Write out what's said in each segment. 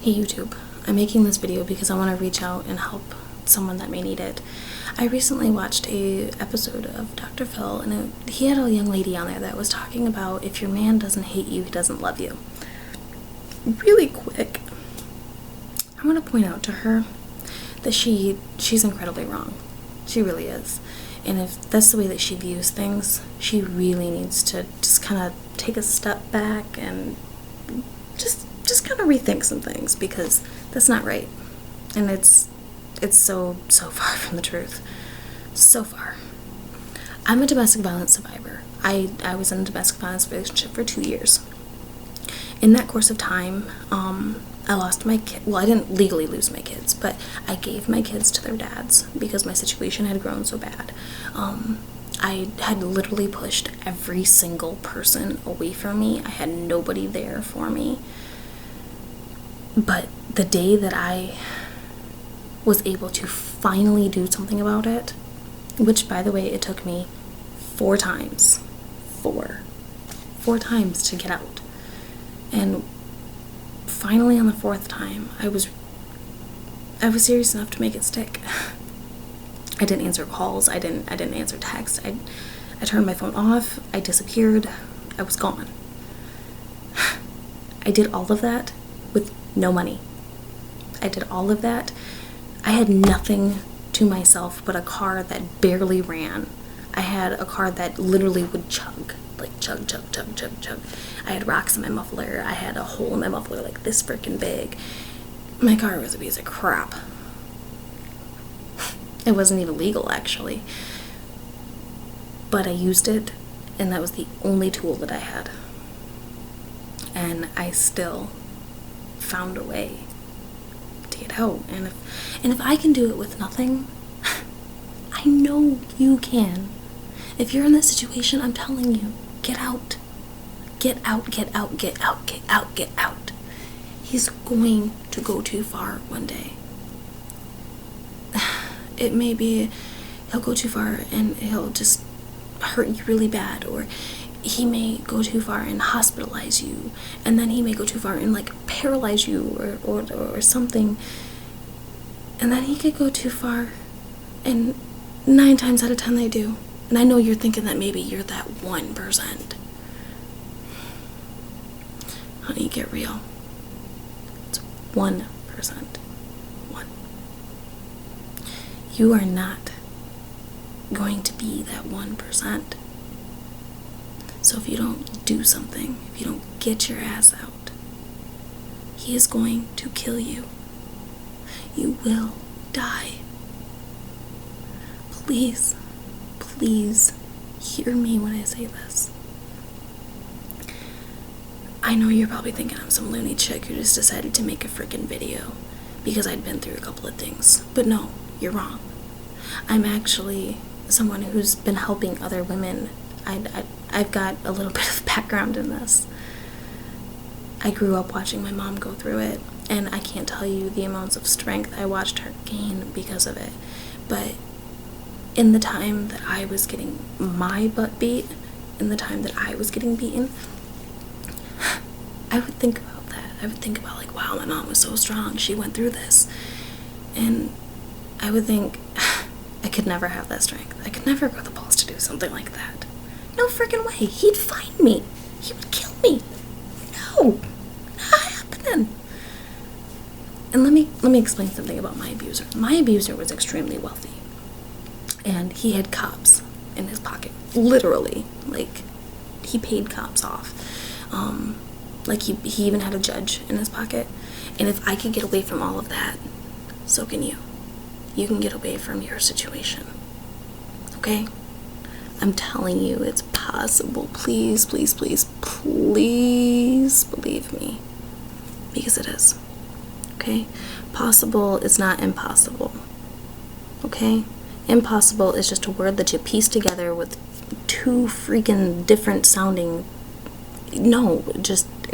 Hey YouTube, I'm making this video because I want to reach out and help someone that may need it. I recently watched a episode of Dr. Phil, and he had a young lady on there that was talking about if your man doesn't hate you, he doesn't love you. Really quick, I want to point out to her that she's incredibly wrong. She really is. And if that's the way that she views things, she really needs to just kind of take a step back and just kind of rethink some things, because that's not right. And it's so far from the truth. So far. I'm a domestic violence survivor. I was in a domestic violence relationship for 2 years. In that course of time, I lost my kid. Well, I didn't legally lose my kids, but I gave my kids to their dads because my situation had grown so bad. I had literally pushed every single person away from me. I had nobody there for me. But the day that I was able to finally do something about it, which, by the way, it took me 4 times. Four times to get out. And finally, on the 4th time, I was serious enough to make it stick. I didn't answer calls. I didn't answer texts. I turned my phone off. I disappeared. I was gone. I did all of that with no money. I did all of that. I had nothing to myself but a car that barely ran. I had a car that literally would chug. Like chug, chug, chug, chug, chug. I had rocks in my muffler. I had a hole in my muffler like this freaking big. My car was a piece of crap. It wasn't even legal, actually. But I used it, and that was the only tool that I had. And I still found a way to get out. And if I can do it with nothing, I know you can. If you're in this situation, I'm telling you, get out. Get out, get out, get out, get out, get out. He's going to go too far one day. It may be he'll go too far and he'll just hurt you really bad, or he may go too far and hospitalize you, and then he may go too far and like paralyze you or something, and then he could go too far, and 9 times out of 10 they do. And I know you're thinking that maybe you're that 1%. Honey, get real. It's 1%. 1. You are not going to be that 1%. So if you don't do something, if you don't get your ass out, he is going to kill you. You will die. Please, please hear me when I say this. I know you're probably thinking I'm some loony chick who just decided to make a freaking video because I'd been through a couple of things. But no, you're wrong. I'm actually someone who's been helping other women. I've got a little bit of background in this. I grew up watching my mom go through it, and I can't tell you the amounts of strength I watched her gain because of it. But in the time that I was getting my butt beat, in the time that I was getting beaten, I would think about that. I would think about, like, wow, my mom was so strong. She went through this. And I would think, I could never have that strength. I could never grow the balls to do something like that. No freaking way. He'd find me. He would kill me. No. Not happening. And let me explain something about my abuser. My abuser was extremely wealthy. And he had cops in his pocket. Literally. Like, he paid cops off. Like, he even had a judge in his pocket. And if I could get away from all of that, so can you. You can get away from your situation. Okay? I'm telling you, it's possible. Please, please, please, please believe me. Because it is. Okay? Possible is not impossible. Okay? Impossible is just a word that you piece together with 2 freaking different sounding. No, it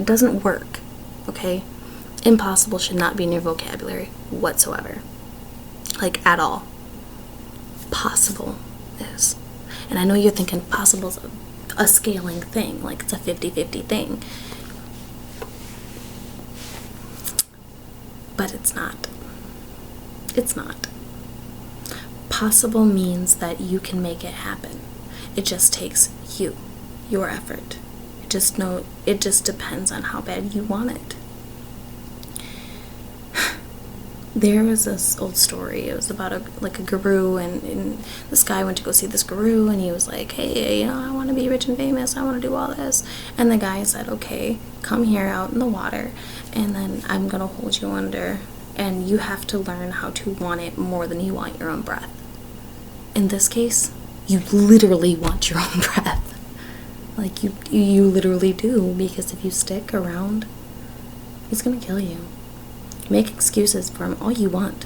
doesn't work. Okay? Impossible should not be in your vocabulary whatsoever. Like, at all. Possible is. And I know you're thinking possible is a scaling thing, like it's a 50-50 thing. But it's not. It's not. Possible means that you can make it happen. It just takes you, your effort. It just depends on how bad you want it. There was this old story. It was about a guru, and this guy went to go see this guru, and he was like, hey, I want to be rich and famous. I want to do all this. And the guy said, okay, come here out in the water, and then I'm going to hold you under, and you have to learn how to want it more than you want your own breath. In this case, you literally want your own breath. Like, you literally do, because if you stick around, he's going to kill you. Make excuses for him all you want.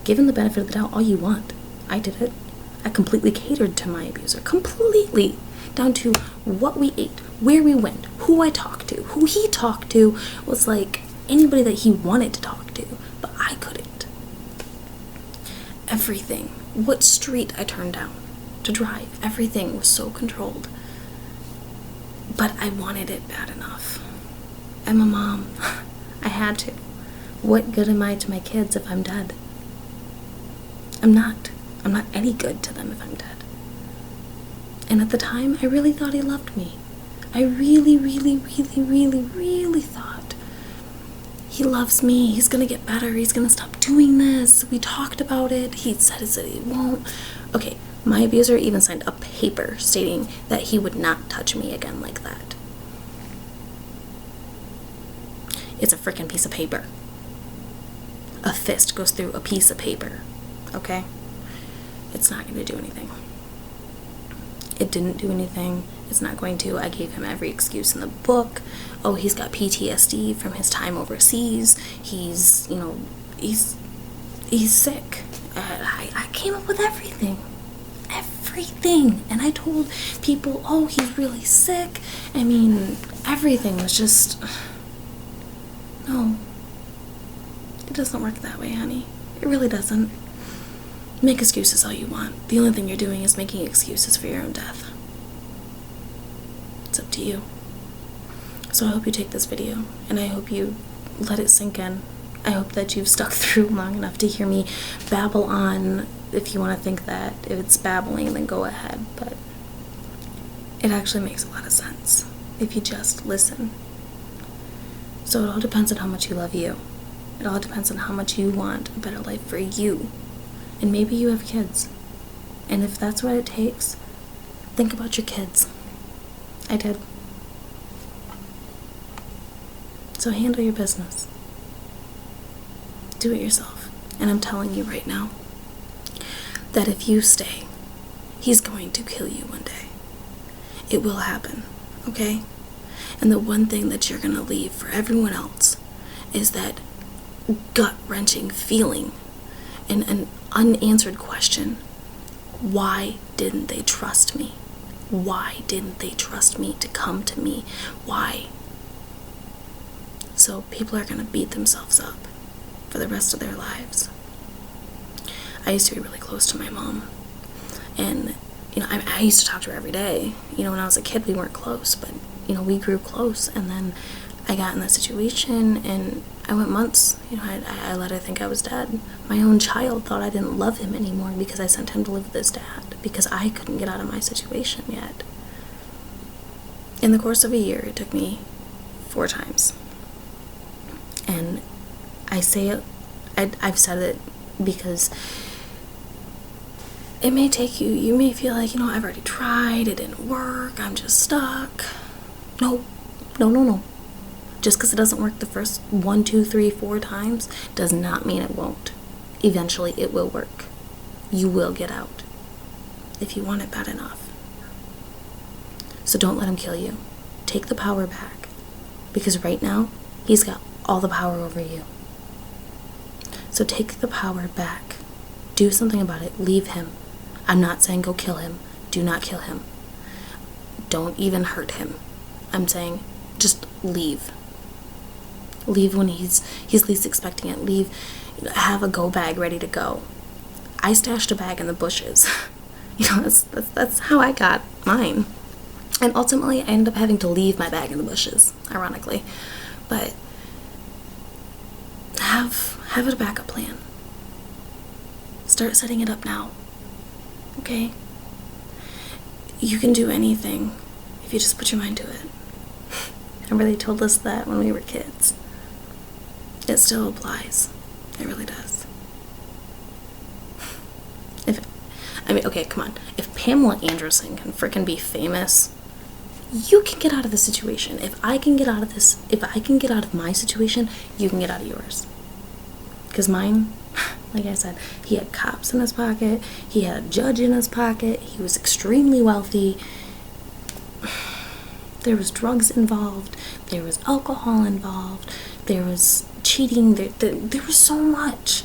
Give him the benefit of the doubt all you want. I did it. I completely catered to my abuser. Completely. Down to what we ate, where we went, who I talked to, who he talked to was like anybody that he wanted to talk to, but I couldn't. Everything. What street I turned down to drive. Everything was so controlled. But I wanted it bad enough. I'm a mom. I had to. What good am I to my kids if I'm dead? I'm not. I'm not any good to them if I'm dead. And at the time, I really thought he loved me. I really, really, really, really, really thought he loves me. He's gonna get better. He's gonna stop doing this. We talked about it. He said he won't. Okay, my abuser even signed a paper stating that he would not touch me again like that. It's a freaking piece of paper. A fist goes through a piece of paper, okay? It's not going to do anything. It didn't do anything. It's not going to. I gave him every excuse in the book. Oh, he's got PTSD from his time overseas. He's sick. I came up with everything. Everything. And I told people, oh, he's really sick. I mean, everything was just... No. It doesn't work that way, honey. It really doesn't. Make excuses all you want. The only thing you're doing is making excuses for your own death. It's up to you. So I hope you take this video, and I hope you let it sink in. I hope that you've stuck through long enough to hear me babble on. If you want to think that if it's babbling, then go ahead. But it actually makes a lot of sense if you just listen. So it all depends on how much you love you. It all depends on how much you want a better life for you. And maybe you have kids. And if that's what it takes, think about your kids. I did. So handle your business. Do it yourself. And I'm telling you right now that if you stay, he's going to kill you one day. It will happen, okay? And the one thing that you're going to leave for everyone else is that gut-wrenching feeling and an unanswered question. Why didn't they trust me? Why didn't they trust me to come to me? Why? So people are going to beat themselves up for the rest of their lives. I used to be really close to my mom. And, I used to talk to her every day. When I was a kid, we weren't close, but, we grew close. And then I got in that situation, and I went months, I let her think I was dead. My own child thought I didn't love him anymore because I sent him to live with his dad, because I couldn't get out of my situation yet. In the course of a year, it took me 4 times. And I say it, I've said it because it may take you may feel like, I've already tried, it didn't work, I'm just stuck. No. Just because it doesn't work the first 1, 2, 3, 4 times does not mean it won't. Eventually it will work. You will get out if you want it bad enough. So don't let him kill you. Take the power back, because right now he's got all the power over you. So take the power back. Do something about it. Leave him. I'm not saying go kill him. Do not kill him. Don't even hurt him. I'm saying just leave. Leave when he's least expecting it. Leave. Have a go bag ready to go. I stashed a bag in the bushes. That's how I got mine. And ultimately, I ended up having to leave my bag in the bushes, ironically. But have a backup plan. Start setting it up now. Okay? You can do anything if you just put your mind to it. Remember they told us that when we were kids. It still applies. It really does. Okay, come on. If Pamela Anderson can frickin' be famous, you can get out of the situation. If I can get out of my situation, you can get out of yours. Because mine, like I said, he had cops in his pocket, he had a judge in his pocket, he was extremely wealthy, there was drugs involved, there was alcohol involved, there was cheating, there was so much,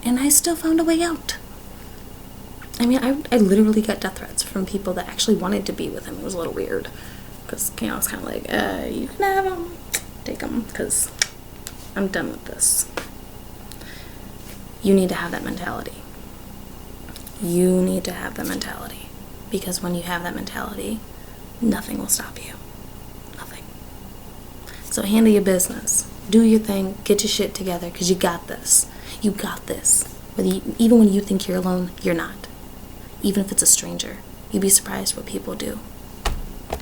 and I still found a way out. I mean, I literally got death threats from people that actually wanted to be with him. It was a little weird, because, I was kind of like, you can have him, take him, because I'm done with this. You need to have that mentality. You need to have that mentality, because when you have that mentality, nothing will stop you. Nothing. So handle your business. Do your thing. Get your shit together, because you got this. You got this. Even when you think you're alone, you're not. Even if it's a stranger. You'd be surprised what people do.